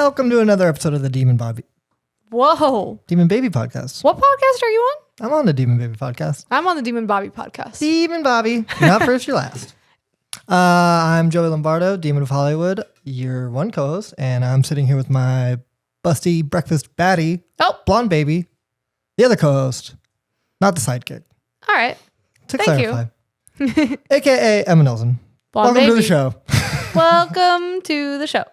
Welcome to another episode of the Demon Babie podcast. What podcast are you on? I'm on the Demon Babie podcast. I'm on the Demon Babie podcast. Demon Babie. You're not first, you're last. I'm Joey Lombardo, Demon of Hollywood, your one co-host, and I'm sitting here with my busty breakfast baddie, blonde baby, the other co-host, not the sidekick. All right. To Thank clarify. you. AKA Emma Nelson. Blonde Welcome baby. to the show. Welcome to the show.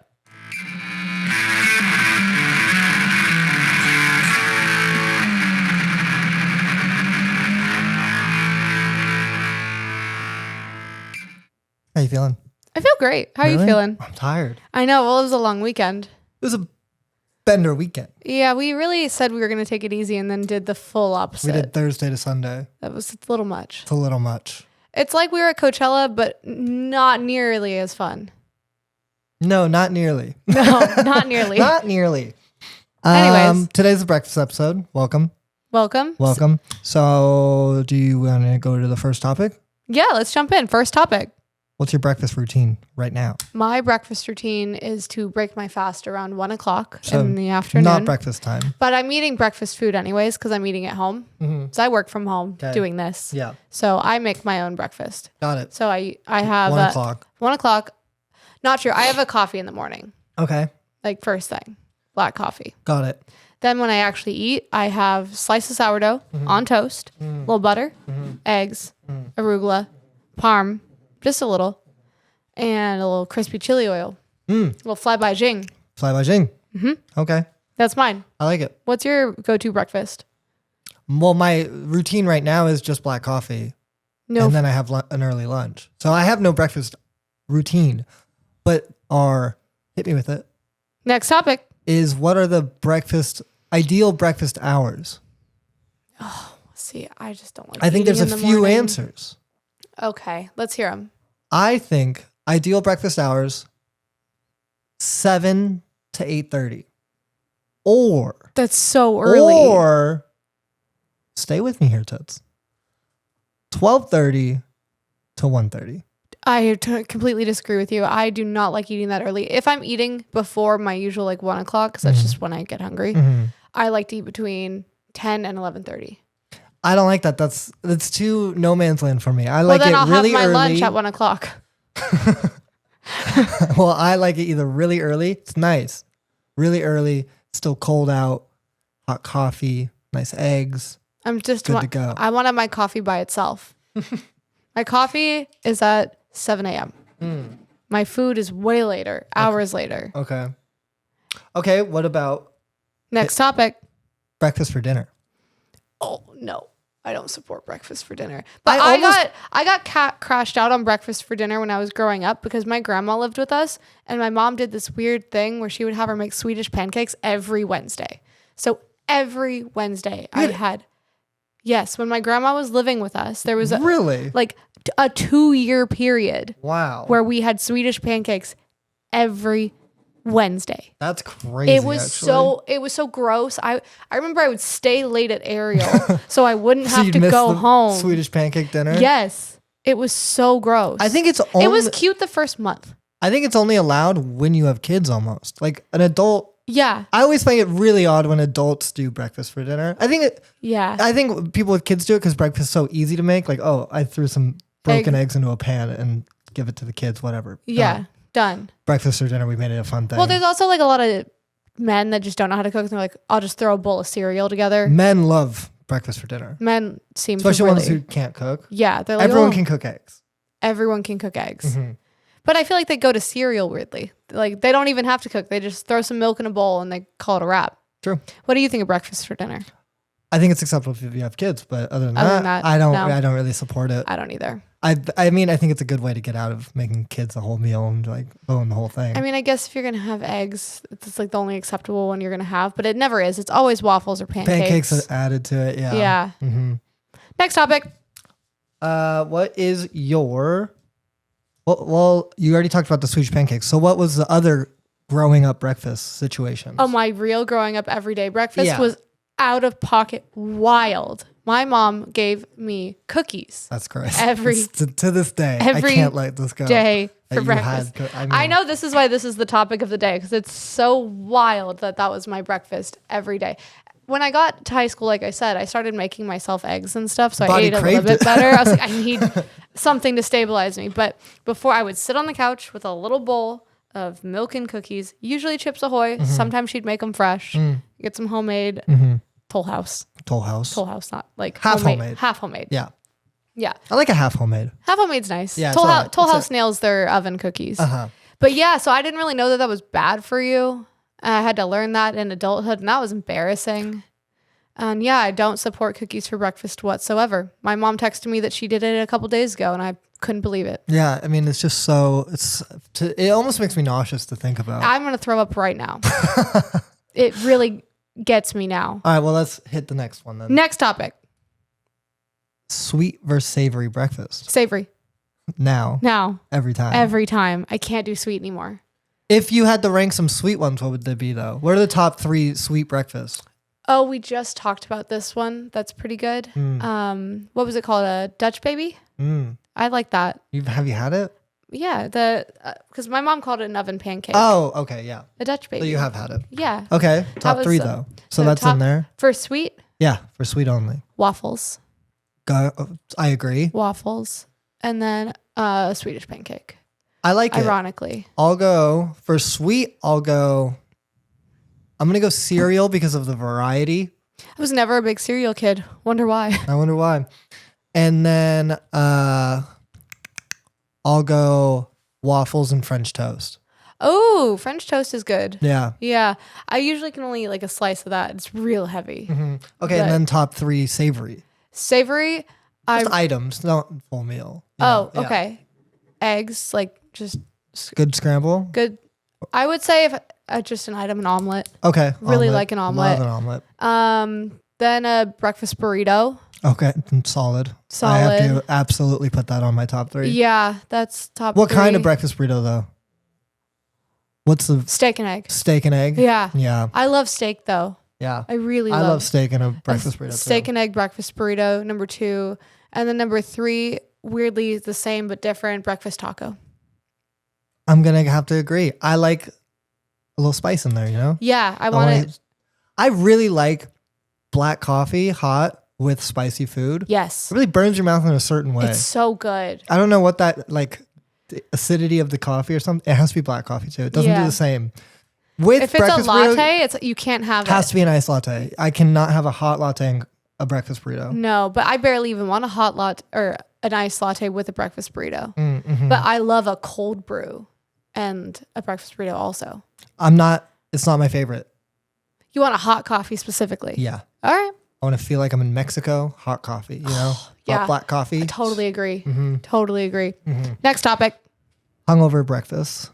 How you feeling? I feel great. How are you feeling? I'm tired. I know. Well, it was a long weekend. It was a bender weekend. Yeah, we really said we were going to take it easy and then did the full opposite. We did Thursday to Sunday. That was a little much. It's a little much. It's like we were at Coachella, but not nearly as fun. No, not nearly. No, not nearly. Not nearly. Anyways. Today's the breakfast episode. Welcome. Welcome. So do you want to go to the first topic? Yeah, let's jump in. First topic. What's your breakfast routine right now? My breakfast routine is to break my fast around 1 o'clock So in the afternoon. Not breakfast time. But I'm eating breakfast food anyways because I'm eating at home. Mm-hmm. So I work from home Okay. doing this. Yeah. So I make my own breakfast. Got it. So I have 1 o'clock. 1 o'clock. Not true. I have a coffee in the morning, Okay. like first thing, black coffee. Got it. Then when I actually eat, I have slice of sourdough on toast, a little butter, eggs, arugula, parm, just a little, and a little crispy chili oil. A little fly by jing. Fly by Jing. Mm-hmm. Okay. That's mine. I like it. What's your go-to breakfast? Well, my routine right now is just black coffee. No. And then I have an early lunch. So I have no breakfast routine, but hit me with it, Next topic. is what are the ideal breakfast hours? See, I just don't like. I think there's eating a in the few morning. answers. Okay, let's hear them. I think ideal breakfast hours 7 to 8:30. Or That's so early. Or stay with me here, Toots. 12:30 to 1:30. I completely disagree with you. I do not like eating that early. If I'm eating before my usual 1 o'clock, because that's just when I get hungry, I like to eat between 10 and 11:30. I don't like that. That's too no man's land for me. I Well, like then it I'll really have my early. lunch at 1 o'clock. Well, I like it either really early. It's nice. Really early, still cold out, hot coffee, nice eggs. I'm just Good to go. I want my coffee by itself. My coffee is at 7 a.m. My food is way later, hours later. Okay, what about Next topic. breakfast for dinner? Oh no, I don't support breakfast for dinner. But I I got crashed out on breakfast for dinner when I was growing up because my grandma lived with us and my mom did this weird thing where she would have her make Swedish pancakes every Wednesday. So every Wednesday I had. Yes, when my grandma was living with us, there was Really? a 2-year period Wow. where we had Swedish pancakes every Wednesday. That's crazy. It was so gross. I remember I would stay late at Ariel so I wouldn't have you'd to miss go the home. Swedish pancake dinner? Yes. It was so gross. I think it was cute the first month. I think it's only allowed when you have kids almost. Like an adult. Yeah. I always find it really odd when adults do breakfast for dinner. I think people with kids do it because breakfast is so easy to make. Like, oh, I threw some broken eggs into a pan and give it to the kids, whatever. Yeah. Done. Breakfast or dinner, we made it a fun thing. Well, there's also a lot of men that just don't know how to cook. And they're like, I'll just throw a bowl of cereal together. Men love breakfast for dinner. Men seem Especially to ones who can't cook. Yeah. They're like, Everyone can cook eggs. Everyone can cook eggs. But I feel like they go to cereal weirdly. Like they don't even have to cook. They just throw some milk in a bowl and they call it a wrap. True. What do you think of breakfast for dinner? I think it's acceptable if you have kids, but other than that, I don't really support it. I don't either. I mean, I think it's a good way to get out of making kids a whole meal and own the whole thing. I mean, I guess if you're gonna have eggs, it's the only acceptable one you're gonna have, but it never is. It's always waffles or pancakes. Pancakes are added to it. Yeah. Yeah. Mm-hmm. Next topic. What is your? Well, you already talked about the Swedish pancakes. So what was the other growing up breakfast situation? Oh, my real growing up everyday breakfast was out of pocket wild My mom gave me cookies. That's gross. To this day, I can't let this go. Day for breakfast. I know this is why this is the topic of the day, because it's so wild that was my breakfast every day. When I got to high school, like I said, I started making myself eggs and stuff, so I ate a little bit better. I was like, I need something to stabilize me. But before, I would sit on the couch with a little bowl of milk and cookies, usually Chips Ahoy. Sometimes she'd make them fresh. Get some homemade. Toll House, not like half homemade. Half homemade. Yeah. Yeah. I like a half homemade. Half homemade's nice. Yeah. Toll House nails their oven cookies. But yeah, so I didn't really know that was bad for you. I had to learn that in adulthood, and that was embarrassing. And yeah, I don't support cookies for breakfast whatsoever. My mom texted me that she did it a couple days ago, and I couldn't believe it. Yeah, I mean, it's just it almost makes me nauseous to think about. I'm going to throw up right now. It really gets me now. All right, well, let's hit the next one then. Next topic. Sweet versus savory breakfast. Savory. Now. Every time. I can't do sweet anymore. If you had to rank some sweet ones, what would they be though? What are the top 3 sweet breakfasts? Oh, we just talked about this one. That's pretty good. What was it called? A Dutch baby? I like that. Have you had it? Yeah, because my mom called it an oven pancake. Oh, okay, yeah. A Dutch baby. So you have had it. Yeah. Okay, top 3 though. So that's in there. For sweet? Yeah, for sweet only. Waffles. I agree. Waffles. And then a Swedish pancake. I like Ironically. I'll go for sweet. I'm going to go cereal because of the variety. I was never a big cereal kid. Wonder why. I wonder why. And then I'll go waffles and French toast. Oh, French toast is good. Yeah. Yeah. I usually can only eat like a slice of that. It's real heavy. Okay, and then top 3 savory. Savory. Just items, not full meal. Okay. Eggs, like just good scramble. Good. I would say if just an item, an omelet. Okay. Really like an omelet. Love an omelet. Then a breakfast burrito. Okay, solid. I have to absolutely put that on my top 3. Yeah, that's top 3. What kind of breakfast burrito though? What's the steak and egg? Steak and egg. Yeah. Yeah. I love steak though. Yeah. I love steak in a breakfast burrito. Steak and egg breakfast burrito, number 2. And then number 3, weirdly the same but different, breakfast taco. I'm going to have to agree. I like a little spice in there, you know? Yeah, I want it. I really like black coffee hot with spicy food. Yes. It really burns your mouth in a certain way. It's so good. I don't know what that, like, the acidity of the coffee or something. It has to be black coffee too. It doesn't do the same. If it's a latte, you can't have it. It has to be an iced latte. I cannot have a hot latte and a breakfast burrito. No, but I barely even want a hot latte or an iced latte with a breakfast burrito. But I love a cold brew and a breakfast burrito also. It's not my favorite. You want a hot coffee specifically? Yeah. All right. I want to feel like I'm in Mexico. Hot coffee, you know? Yeah. Hot black coffee. I totally agree. Totally agree. Next topic. Hungover breakfast.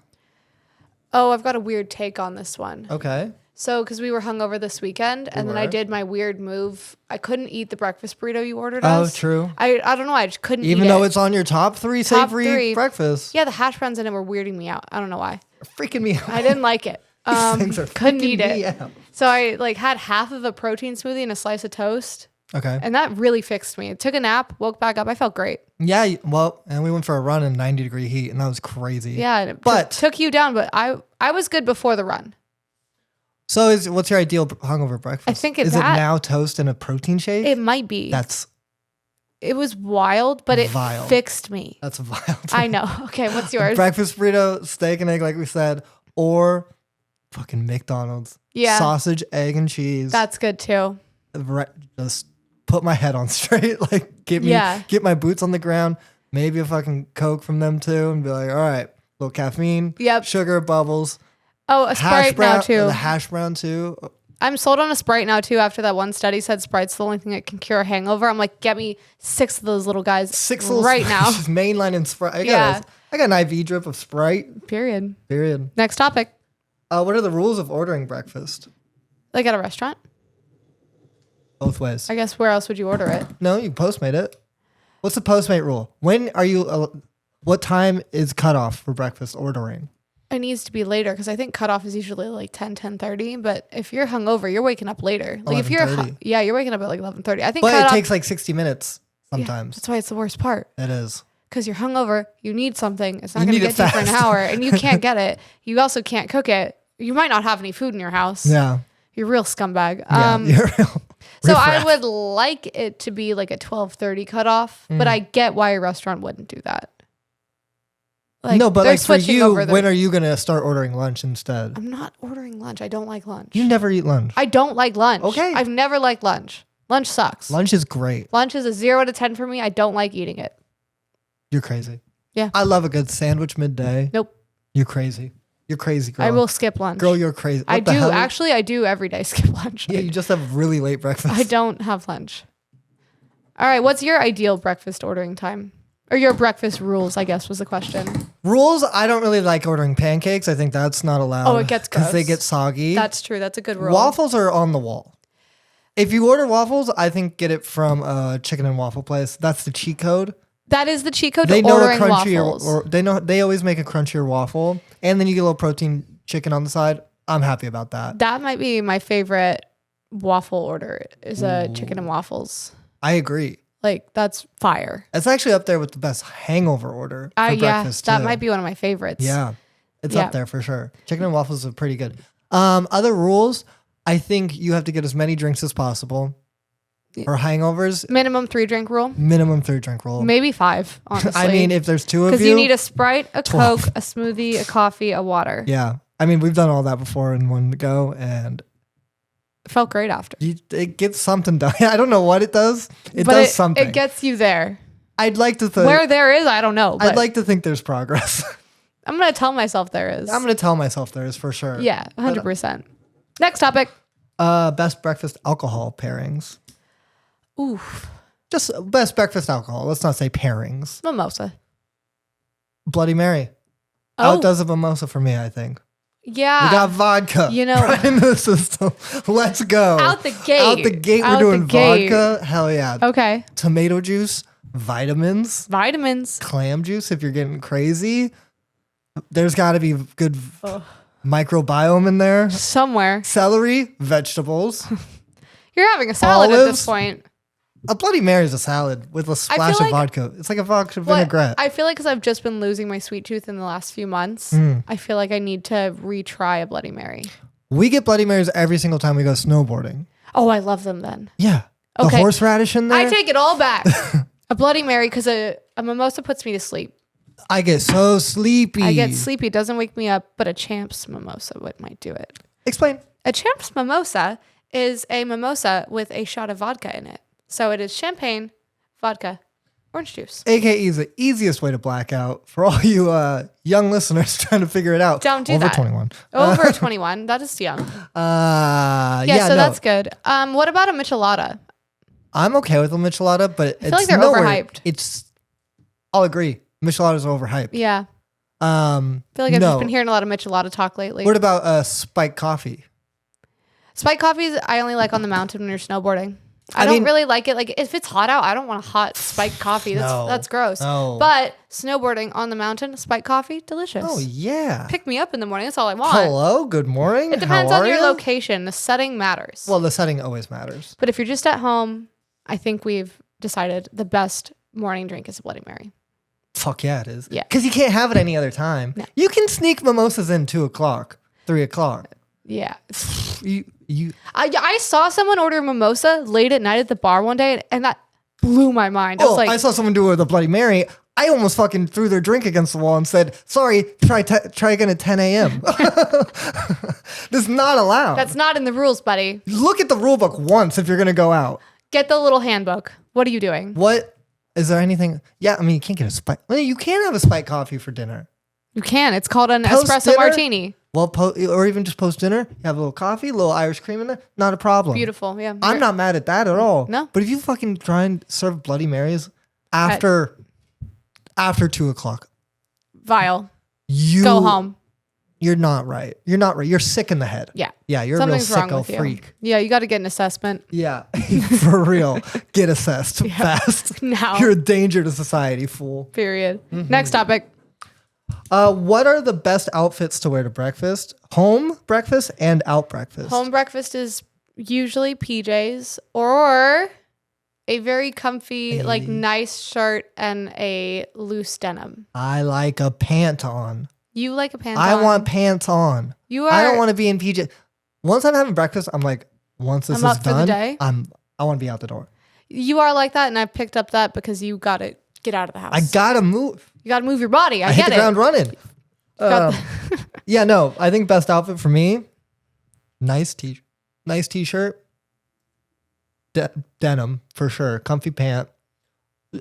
Oh, I've got a weird take on this one. Okay. So, because we were hungover this weekend, and then I did my weird move. I couldn't eat the breakfast burrito you ordered us. Oh, true. I don't know. I just couldn't eat it. Even though it's on your top 3 savory breakfast. Yeah, the hash browns in it were weirding me out. I don't know why. Freaking me out. I didn't like it. Couldn't eat it. Out. So I had half of a protein smoothie and a slice of toast. Okay. And that really fixed me. I took a nap, woke back up. I felt great. Yeah, well, and we went for a run in 90-degree heat, and that was crazy. Yeah, but took you down, but I was good before the run. So what's your ideal hungover breakfast? I think is it now toast and a protein shake? It might be. It was wild, but it fixed me. That's wild. I know. Okay, what's yours? Breakfast burrito, steak and egg, like we said, or fucking McDonald's. Yeah. Sausage, egg, and cheese. That's good too. Just put my head on straight, like get my boots on the ground, maybe a fucking Coke from them too, and be like, all right, little caffeine, sugar, bubbles. Oh, a Sprite now too. The hash brown too. I'm sold on a Sprite now too. After that one study said Sprite's the only thing that can cure a hangover. I'm like, get me 6 of those little guys right now. Just mainline and Sprite. I got an IV drip of Sprite. Period. Next topic. What are the rules of ordering breakfast? Like at a restaurant? Both ways. I guess where else would you order it? No, you Postmate it. What's the Postmate rule? When are you? What time is cutoff for breakfast ordering? It needs to be later because I think cutoff is usually like 10:30. But if you're hungover, you're waking up later. Like if you're, you're waking up at like 11:30. I think, but it takes like 60 minutes sometimes. Yeah, that's why it's the worst part. It is because you're hungover. You need something. It's not going to get you for an hour, and you can't get it. You also can't cook it. You might not have any food in your house. Yeah, you're a real scumbag. You're real. So I would like it to be like a 12:30 cutoff, but I get why a restaurant wouldn't do that. Like, no, but like for you, when are you going to start ordering lunch instead? I'm not ordering lunch. I don't like lunch. You never eat lunch. I don't like lunch. Okay. I've never liked lunch. Lunch sucks. Lunch is great. Lunch is a 0 out of 10 for me. I don't like eating it. You're crazy. Yeah. I love a good sandwich midday. Nope. You're crazy. You're crazy, girl. I will skip lunch. Girl, you're crazy. I do. Actually, I do every day skip lunch. Yeah, you just have really late breakfast. I don't have lunch. All right. What's your ideal breakfast ordering time? Or your breakfast rules, I guess, was the question. Rules, I don't really like ordering pancakes. I think that's not allowed. Oh, it gets gross. Because they get soggy. That's true. That's a good rule. Waffles are on the wall. If you order waffles, I think get it from a chicken and waffle place. That's the cheat code. That is the cheat code to ordering waffles. Or they always make a crunchier waffle. And then you get a little protein chicken on the side. I'm happy about that. That might be my favorite waffle order is a chicken and waffles. I agree. Like, that's fire. It's actually up there with the best hangover order for breakfast, that might be one of my favorites. Yeah, it's up there for sure. Chicken and waffles are pretty good. Other rules, I think you have to get as many drinks as possible. For hangovers. Minimum 3-drink rule? Minimum 3-drink rule. Maybe 5, honestly. I mean, if there's 2 of you. Because you need a Sprite, a 12. Coke, a smoothie, a coffee, a water. Yeah. I mean, we've done all that before in one go, and it felt great after. It gets something done. I don't know what it does. It does something. It gets you there. I'd like to think. Where there is, I don't know. I'd like to think there's progress. I'm going to tell myself there is. I'm going to tell myself there is for sure. Yeah, 100%. Next topic. Best breakfast alcohol pairings. Oof. Just best breakfast alcohol. Let's not say pairings. Mimosa. Bloody Mary. Outdoes a mimosa for me, I think. Yeah. We got vodka. You know. Right in the system. Let's go. Out the gate. Out the gate. We're doing vodka. Hell yeah. Okay. Tomato juice. Vitamins. Clam juice if you're getting crazy. There's got to be good microbiome in there. Somewhere. Celery. Vegetables. You're having a salad olives. At this point. A Bloody Mary is a salad with a splash of vodka. It's like a vodka vinaigrette. I feel like because I've just been losing my sweet tooth in the last few months, I feel like I need to retry a Bloody Mary. We get Bloody Marys every single time we go snowboarding. Oh, I love them then. Yeah. The horseradish in there. I take it all back. A Bloody Mary because a mimosa puts me to sleep. I get so sleepy. I get sleepy. It doesn't wake me up, but a Champs mimosa might do it. Explain. A Champs mimosa is a mimosa with a shot of vodka in it. So it is champagne, vodka, orange juice. AKA is the easiest way to black out for all you young listeners trying to figure it out. Don't do Over that. 21. Over 21. That is young. That's good. What about a michelada? I'm okay with a michelada, but I feel like they're overhyped. I'll agree. Micheladas are overhyped. Yeah. I feel like I've just been hearing a lot of michelada talk lately. What about spiked coffee? Spiked coffees I only like on the mountain when you're snowboarding. I don't really like it. Like if it's hot out, I don't want a hot spiked coffee. That's gross. No. But snowboarding on the mountain, spiked coffee, delicious. Oh yeah. Pick me up in the morning. That's all I want. Hello. Good morning. It depends on your location. The setting matters. Well, the setting always matters. But if you're just at home, I think we've decided the best morning drink is a Bloody Mary. Fuck yeah, it is. Yeah. Because you can't have it any other time. No. You can sneak mimosas in 2 o'clock, 3 o'clock. Yeah. I saw someone order a mimosa late at night at the bar one day, and that blew my mind. I was like, I saw someone do it with a Bloody Mary. I almost fucking threw their drink against the wall and said, sorry, try again at 10 a.m. This is not allowed. That's not in the rules, buddy. Look at the rule book once if you're going to go out. Get the little handbook. What are you doing? What? Is there anything? Yeah, I mean, you can't get a spike. Well, you can have a spiked coffee for dinner. You can. It's called an espresso martini. Well, or even just post dinner, you have a little coffee, a little Irish cream in there. Not a problem. Beautiful, yeah. I'm not mad at that at all. No. But if you fucking try and serve Bloody Marys after 2 o'clock. Vile. Go home. You're not right. You're not right. You're sick in the head. Yeah. Yeah, you're Something's a real wrong sicko with freak. Yeah, you got to get an assessment. Yeah, for real. Get assessed fast. Now. You're a danger to society, fool. Period. Next topic. What are the best outfits to wear to breakfast? Home breakfast and out breakfast. Home breakfast is usually PJs or a very comfy, like nice shirt and a loose denim. I like a pant on. You like a pant I on? want pants on. I don't want to be in PJ. Once I'm having breakfast, I'm like, once this is up done, for the day. I want to be out the door. You are like that, and I picked up that because you got to get out of the house. I gotta move. You got to move your body. I hit get the ground running. Yeah, no. I think best outfit for me, nice t-shirt, denim for sure, comfy pant.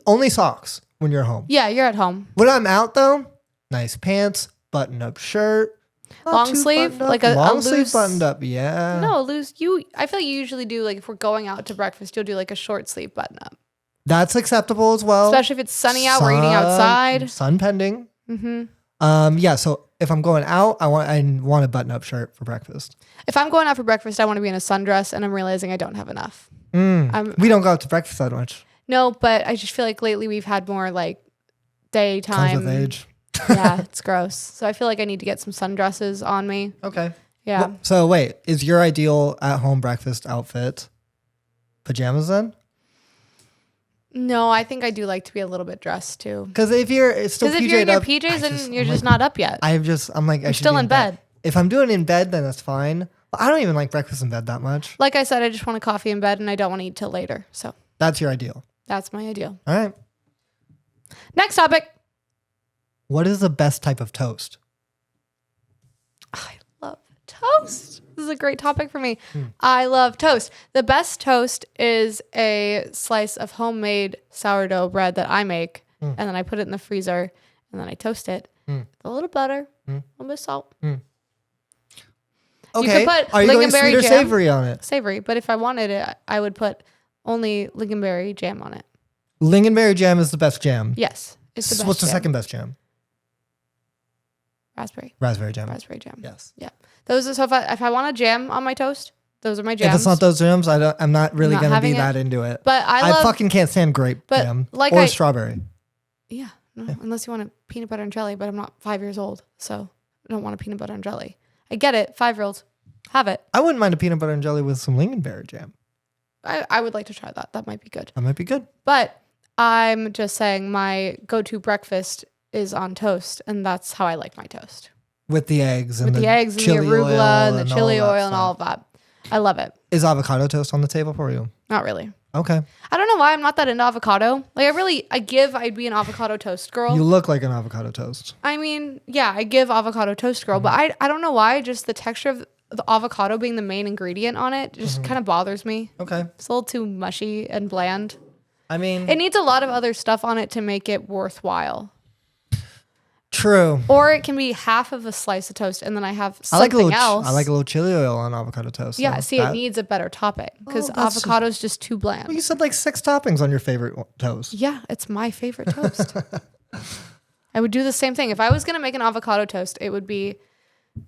Only socks when you're home. Yeah, you're at home. When I'm out though, nice pants, button-up shirt, long sleeve, like a long loose, sleeve buttoned up. Yeah. No, loose. I feel like you usually do, like, if we're going out to breakfast, you'll do like a short sleeve button up. That's acceptable as well. Especially if it's sunny out, we're eating outside. Sun pending. Mm-hmm. Yeah. So if I'm going out, I want a button-up shirt for breakfast. If I'm going out for breakfast, I want to be in a sundress, and I'm realizing I don't have enough. We don't go out to breakfast that much. No, but I just feel like lately we've had more like daytime. Comes with age. Yeah, it's gross. So I feel like I need to get some sundresses on me. Okay. Yeah. Well, so wait, is your ideal at-home breakfast outfit pajamas then? No, I think I do like to be a little bit dressed too. Because if you're still Because if you're in your PJs and you're just not up yet. I'm like, you're still in bed. If I'm doing it in bed, then that's fine. But I don't even like breakfast in bed that much. Like I said, I just want a coffee in bed and I don't want to eat till later. So that's your ideal. that's my ideal. All right. Next topic. What is the best type of toast? I love toast. This is a great topic for me. I love toast. The best toast is a slice of homemade sourdough bread that I make, and then I put it in the freezer, and then I toast it with a little butter, a little bit of salt. Okay. You could put Are you going sweet or jam, savory on it? Savory, but if I wanted it, I would put only lingonberry jam on it. Lingonberry jam is the best jam. Yes, it's the best. What's the jam. second best jam? Raspberry jam. Raspberry jam. Yes. Yeah. Those are, so if I want a jam on my toast, those are my jams. If it's not those jams, I'm not really going to be that into it. But I fucking can't stand grape jam or strawberry. Yeah. No, unless you want a peanut butter and jelly, but I'm not 5 years old, so I don't want a peanut butter and jelly. I get it. 5-year-olds have it. I wouldn't mind a peanut butter and jelly with some lingonberry jam. I would like to try that. That might be good. That might be good. But I'm just saying my go-to breakfast is on toast, and that's how I like my toast. With the eggs and and the arugula and the chili oil and all of that. I love it. Is avocado toast on the table for you? Not really. Okay. I don't know why I'm not that into avocado. Like I'd be an avocado toast girl. You look like an avocado toast. I mean, yeah, I give avocado toast girl, but I don't know why. Just the texture of the avocado being the main ingredient on it just kind of bothers me. Okay. It's a little too mushy and bland. I mean, it needs a lot of other stuff on it to make it worthwhile. True. Or it can be half of a slice of toast and then I have something else. I like a little chili oil on avocado toast. Yeah, it needs a better topping because avocado is just too bland. Well, you said like 6 toppings on your favorite toast. Yeah, it's my favorite toast. I would do the same thing. If I was going to make an avocado toast, it would be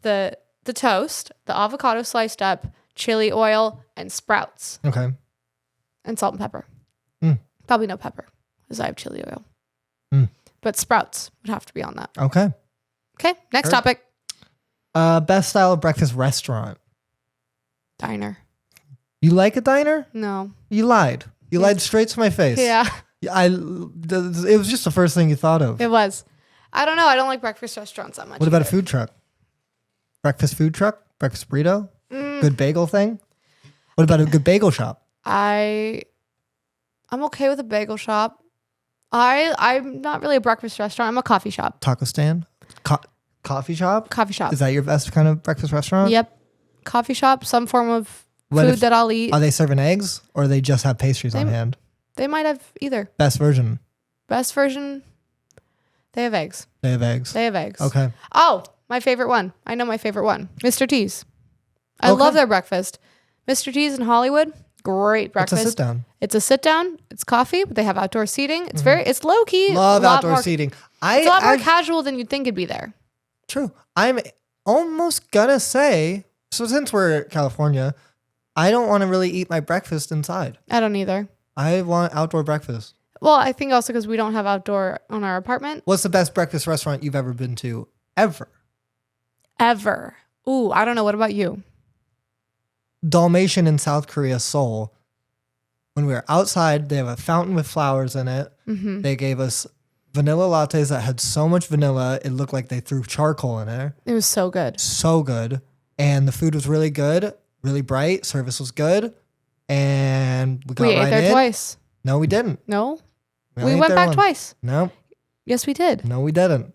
the toast, the avocado sliced up, chili oil, and sprouts. Okay. And salt and pepper. Probably no pepper because I have chili oil. But sprouts would have to be on that. Okay. Okay, next topic. Best style of breakfast restaurant. Diner. You like a diner? No. You lied. You lied straight to my face. Yeah. It was just the first thing you thought of. It was. I don't know. I don't like breakfast restaurants that much. What about a food truck? Breakfast food truck? Breakfast burrito? Good bagel thing? What about a good bagel shop? I'm okay with a bagel shop. I'm not really a breakfast restaurant. I'm a coffee shop. Taco stand? Coffee shop? Coffee shop. Is that your best kind of breakfast restaurant? Yep. Coffee shop, some form of food that I'll eat. Are they serving eggs or they just have pastries on hand? They might have either. Best version? Best version, they have eggs. They have eggs. They have eggs. Okay. Oh, my favorite one. I know my favorite one. Mr. T's. I love their breakfast. Mr. T's in Hollywood. Great breakfast. It's a sit down. It's a sit down. It's coffee, but they have outdoor seating. It's it's low key. Love outdoor seating. It's a lot more casual than you'd think it'd be there. True. I'm almost gonna say, so since we're in California, I don't want to really eat my breakfast inside. I don't either. I want outdoor breakfast. Well, I think also because we don't have outdoor on our apartment. What's the best breakfast restaurant you've ever been to ever. Ever. Ooh, I don't know. What about you? Dalmatian in South Korea, Seoul. When we were outside, they have a fountain with flowers in it. Mm-hmm. They gave us vanilla lattes that had so much vanilla, it looked like they threw charcoal in there. It was so good. So good. And the food was really good, really bright. Service was good. And we got We ate right there in. twice. No, we didn't. No? only We ate went there back once. twice. No, Yes, we did. no, we didn't.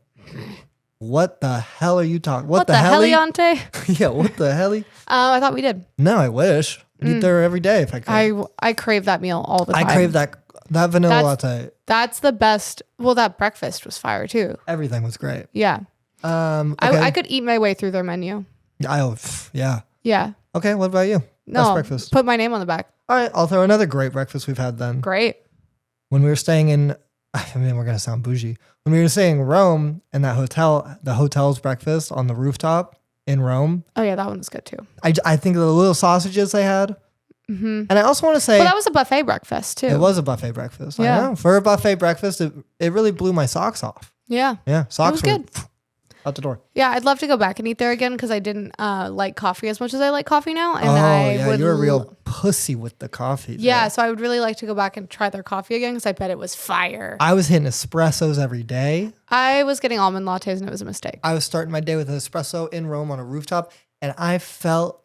What the hell are you talking? What the heliante? Yeah, what the hell? I thought we did. No, I wish. I'd eat there every day if I could. I crave that meal all the time. I crave that vanilla latte. That's the best. Well, that breakfast was fire too. Everything was great. Yeah. Okay. I could eat my way through their menu. Yeah. Yeah. Okay, what about you? No. Best breakfast. Put my name on the back. All right, I'll throw another great breakfast we've had then. Great. When we were staying in, I mean, we're going to sound bougie. When we were staying in Rome and that hotel, the hotel's breakfast on the rooftop in Rome, Oh yeah, that one was good too. I think of the little sausages they had. Mm-hmm. And I also want to say, Well, that was a buffet breakfast too. it was a buffet breakfast. Yeah. I know. For a buffet breakfast, it really blew my socks off. Yeah. Yeah, socks was were good. out the door. Yeah, I'd love to go back and eat there again because I didn't like coffee as much as I like coffee now. And you're a real pussy with the coffee. Yeah, there. so I would really like to go back and try their coffee again because I bet it was fire. I was hitting espressos every day. I was getting almond lattes and it was a mistake. I was starting my day with an espresso in Rome on a rooftop, and I felt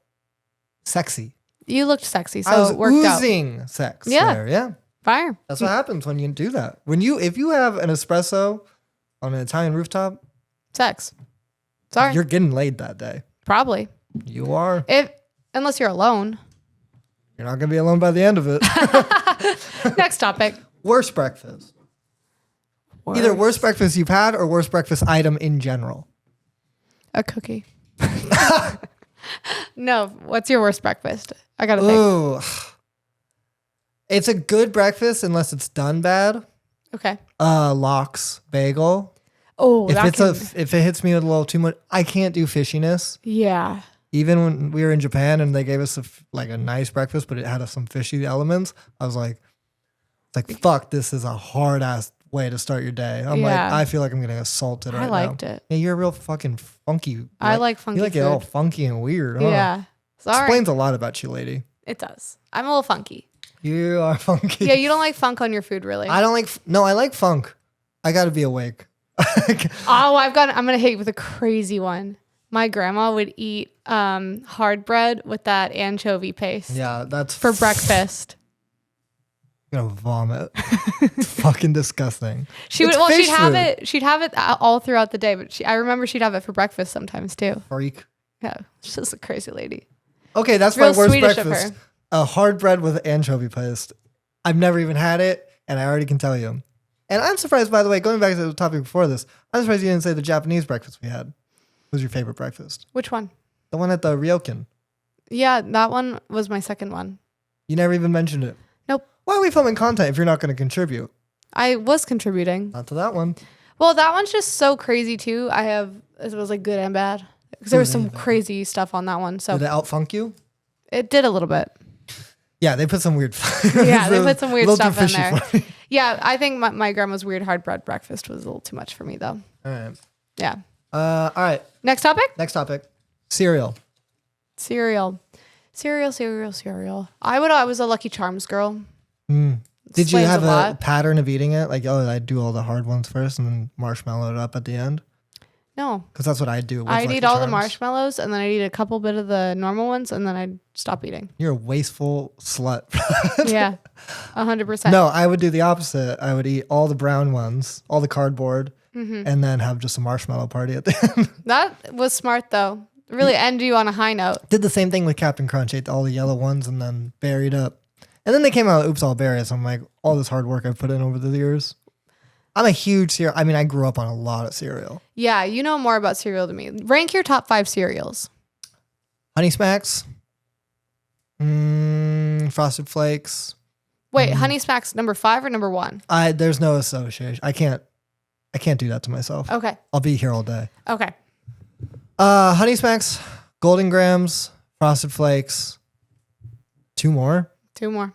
sexy. You looked sexy, so I was it worked out. oozing sex. Yeah. There. Yeah. Fire. That's what happens when you do that. If you have an espresso on an Italian rooftop, Sex. Sorry. you're getting laid that day. Probably. You are. Unless you're alone. You're not gonna be alone by the end of it. Next topic. Worst breakfast. Either worst breakfast you've had or worst breakfast item in general. A cookie. No, what's your worst breakfast? I gotta think. Ooh. It's a good breakfast unless it's done bad. Okay. Lox bagel. Oh, If it hits me with a little too much, I can't do fishiness. yeah. Even when we were in Japan and they gave us a nice breakfast, but it had some fishy elements, I was like, fuck, this is a hard ass way to start your day. I'm like, Yeah. I feel like I'm getting assaulted right now. I liked it. Yeah, you're a real fucking funky. I like funky You like it all food. funky and weird. Huh? Yeah. Sorry. Explains a lot about you, lady. It does. I'm a little funky. You are funky. Yeah, you don't like funk on your food, really. I don't like. No, I like funk. I got to be awake. Oh, I'm gonna hit you with a crazy one. My grandma would eat hard bread with that anchovy paste Yeah, that's for breakfast. I'm gonna vomit. It's fucking disgusting. She'd It's have fish food. it. She'd have it all throughout the day, but I remember she'd have it for breakfast sometimes too. Freak. Yeah, she's just a crazy lady. Okay, that's Real my worst Swedish of breakfast. her. A hard bread with anchovy paste. I've never even had it, and I already can tell you. And I'm surprised, by the way, going back to the topic before this, I'm surprised you didn't say the Japanese breakfast we had was your favorite breakfast. Which one? The one at the Ryokan. Yeah, that one was my second one. You never even mentioned it. Nope. Why are we filming content if you're not going to contribute? I was contributing. Not to that one. Well, that one's just so crazy too. It was like good and bad because there was Good some and bad. crazy stuff on that one. So Did it outfunk you? it did a little bit. Yeah, they put some weird. Yeah, they put some weird little too stuff in fishy there. for me. Yeah, I think my grandma's weird hard bread breakfast was a little too much for me though. All right. Yeah. All right. Next topic? Next topic. Cereal. Cereal. I was a Lucky Charms girl. Did you Explains have a lot. pattern of eating it? Like, I do all the hard ones first and then marshmallow it up at the end? No. Because that's what I do. With I'd Lucky eat all the Charms. marshmallows and then I'd eat a couple bit of the normal ones and then I'd stop eating. You're a wasteful slut. Yeah. 100%. No, I would do the opposite. I would eat all the brown ones, all the cardboard, and then have just a marshmallow party at the end. That was smart though. Really end you on a high note. Did the same thing with Captain Crunch. Ate all the yellow ones and then buried up. And then they came out, oops, all berries. I'm like, all this hard work I've put in over the years. I'm a huge cereal. I mean, I grew up on a lot of cereal. Yeah, you know more about cereal than me. Rank your top 5 cereals. Honey Smacks. Frosted Flakes. Wait, Honey Smacks number 5 or number 1? There's no association. I can't do that to myself. Okay. I'll be here all day. Okay. Honey Smacks, Golden Grams, Frosted Flakes. 2 more. 2 more.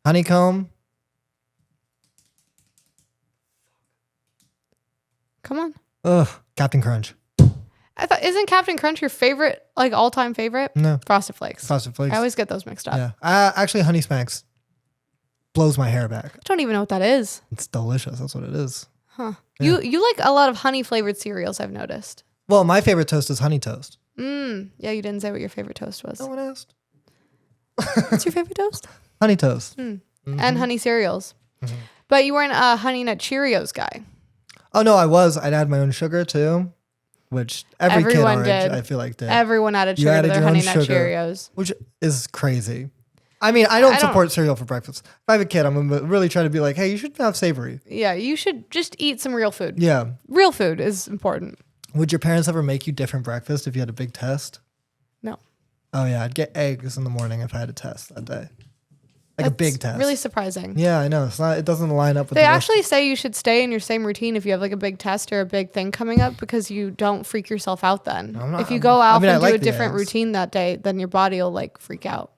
Honeycomb. Come on. Ugh. Captain Crunch. I thought, isn't Captain Crunch your favorite, like all-time favorite? No. Frosted Flakes. Frosted Flakes. I always get those mixed up. Yeah. Actually, Honey Smacks blows my hair back. I don't even know what that is. It's delicious. That's what it is. Huh. Yeah. You like a lot of honey flavored cereals, I've noticed. Well, my favorite toast is honey toast. Yeah, you didn't say what your favorite toast was. No one asked. What's your favorite toast? Honey toast. And honey cereals. But you weren't a Honey Nut Cheerios guy. Oh, no, I was. I'd add my own sugar, too, which everyone kid our age, I feel like, did. Everyone added sugar to their Honey Nut Cheerios. Which is crazy. I mean, I don't support cereal for breakfast. If I have a kid, I'm going to really try to be like, hey, you should have savory. Yeah, you should just eat some real food. Yeah. Real food is important. Would your parents ever make you different breakfast if you had a big test? No. Oh, yeah. I'd get eggs in the morning if I had a test that day. Like a big test. Really surprising. Yeah, I know. It doesn't line up with They actually say you should stay in your same routine if you have like a big test or a big thing coming up because you don't freak yourself out then. If you go out and do a different routine that day, then your body will like freak out.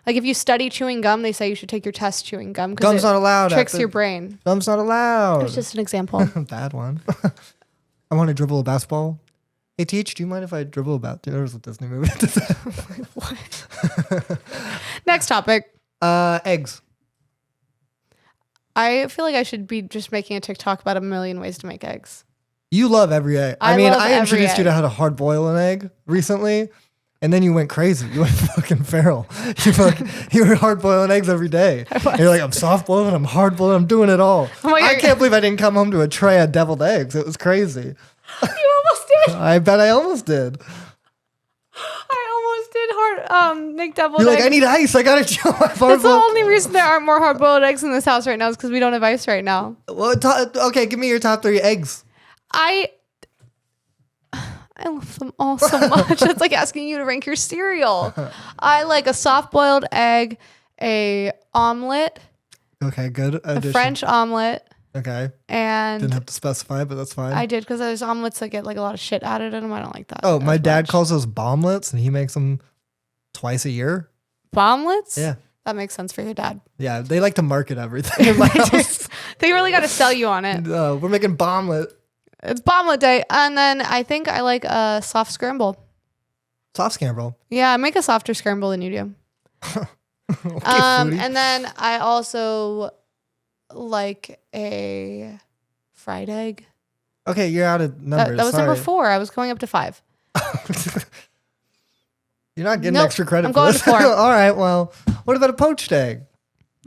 Like if you study chewing gum, they say you should take your test chewing gum. Gum's not allowed. Tricks your brain. Gum's not allowed. It's just an example. Bad one. I want to dribble a basketball. Hey, Teach, do you mind if I dribble about? There was a Disney movie. What? Next topic. Eggs. I feel like I should be just making a TikTok about a million ways to make eggs. You love every egg. I introduced you to how to hard boil an egg recently, and then you went crazy. You went fucking feral. You were hard boiling eggs every day. You're like, I'm soft boiling, I'm hard boiling, I'm doing it all. I can't believe I didn't come home to a tray of deviled eggs. It was crazy. You almost did. I bet I almost did. Make deviled You're eggs. like, I need ice. I gotta chill. That's the only reason there aren't more hard-boiled eggs in this house right now is because we don't have ice right now. Well, okay, give me your top 3 eggs. I love them all so much. It's like asking you to rank your cereal. I like a soft-boiled egg, a omelet. Okay, good addition. A French omelet. Okay. And didn't have to specify, but that's fine. I did because there's omelets that get like a lot of shit added in them. I don't like that. Oh, my dad calls those bomblets, and he makes them twice a year. Bomblets? Yeah. That makes sense for your dad. Yeah, they like to market everything in my house. They really got to sell you on it. We're making bomblet. It's bomblet day. And then I think I like a soft scramble. Soft scramble? Yeah, I make a softer scramble than you do. Okay, and then I also like a fried egg. Okay, you're out of numbers. That was number 4. I was going up to 5. You're not getting extra credit I'm for going this. to 4. All right, well, what about a poached egg?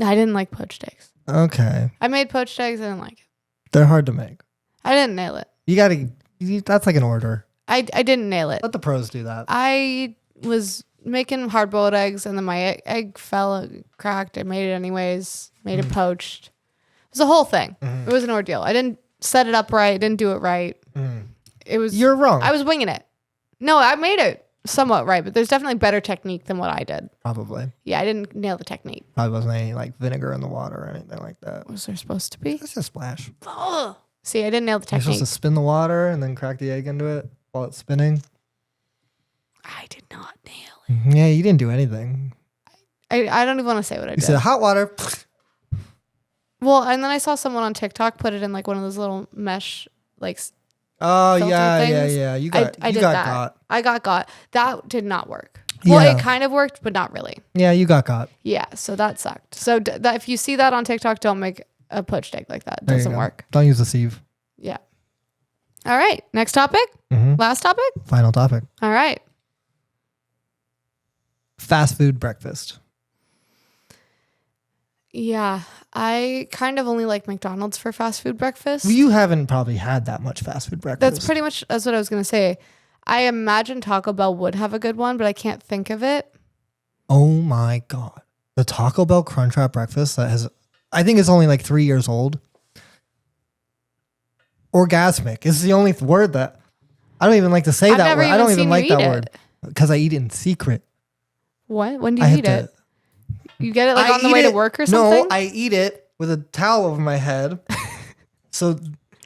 I didn't like poached eggs. Okay. I made poached eggs. I didn't like it. They're hard to make. I didn't nail it. That's like an order. I didn't nail it. Let the pros do that. I was making hard-boiled eggs, and then my egg fell, cracked. I made it anyways. Made it poached. It was a whole thing. It was an ordeal. I didn't set it up right. Didn't do it right. It was. You're wrong. I was winging it. No, I made it somewhat right, but there's definitely better technique than what I did. Probably. Yeah, I didn't nail the technique. Probably wasn't any like vinegar in the water or anything like that. Was there supposed to be? Just a splash. Oh. See, I didn't nail the technique. You're supposed to spin the water and then crack the egg into it while it's spinning. I did not nail it. Yeah, you didn't do anything. I don't even want to say what I did. You said hot water. Well, and then I saw someone on TikTok put it in like one of those little mesh like. Oh yeah. You got got. I got. That did not work. Well, it kind of worked, but not really. Yeah, you got. Yeah, so that sucked. So that if you see that on TikTok, don't make a poached egg like that. It doesn't work. Don't use the sieve. Yeah. All right. Next topic. Last topic. Final topic. All right. Fast food breakfast. Yeah, I kind of only like McDonald's for fast food breakfast. You haven't probably had that much fast food breakfast. That's what I was going to say. I imagine Taco Bell would have a good one, but I can't think of it. Oh my God. The Taco Bell Crunchwrap breakfast I think it's only like 3 years old. Orgasmic is the only word that I don't even like to say that word. I don't even like that word because I eat it in secret. What? When do you eat it? You get it like on the way to work or something? No, I eat it with a towel over my head so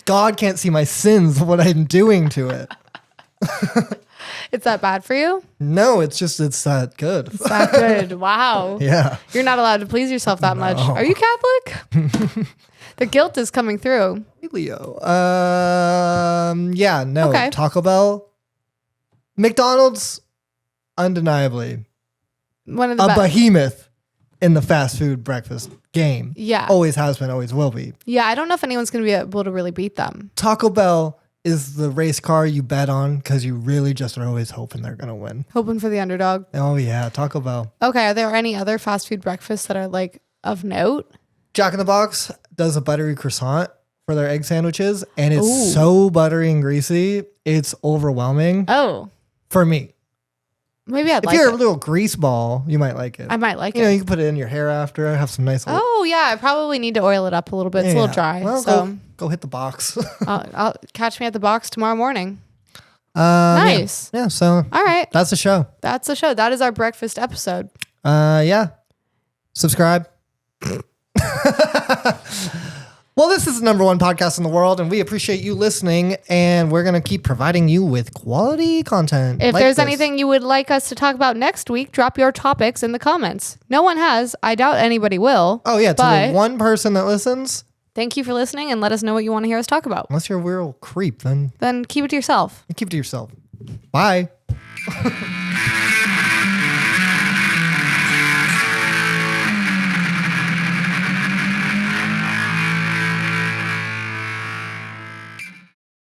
God can't see my sins of what I'm doing to it. It's that bad for you? No, it's that good. It's that good. Wow. Yeah. You're not allowed to please yourself that much. Are you Catholic? The guilt is coming through. Leo. Yeah, no. Okay. Taco Bell, McDonald's, undeniably, One of the a best. behemoth in the fast food breakfast game. Yeah. Always has been, always will be. Yeah, I don't know if anyone's going to be able to really beat them. Taco Bell is the race car you bet on because you really just are always hoping they're going to win. Hoping for the underdog. Oh, yeah. Taco Bell. Okay, are there any other fast food breakfasts that are like of note? Jack in the Box does a buttery croissant for their egg sandwiches, and it's Ooh. so buttery and greasy. It's overwhelming Oh, for me. maybe I'd If like you're it. a little grease ball, you might like it. I might like You know, it. you can put it in your hair after, have some nice. Oh, yeah, I probably need to oil it up a little bit. It's a little dry. Well, so go hit the box. I'll catch me at the box tomorrow morning. Nice. Yeah. So All right. that's the show. That's the show. That is our breakfast episode. Yeah. Subscribe. Well, this is the #1 podcast in the world, and we appreciate you listening, and we're going to keep providing you with quality content. If like there's this. anything you would like us to talk about next week, drop your topics in the comments. No one has. I doubt anybody will. Oh, yeah. To but the one person that listens, thank you for listening and let us know what you want to hear us talk about. unless you're a real creep, then Then keep it to yourself. keep it to yourself. Bye.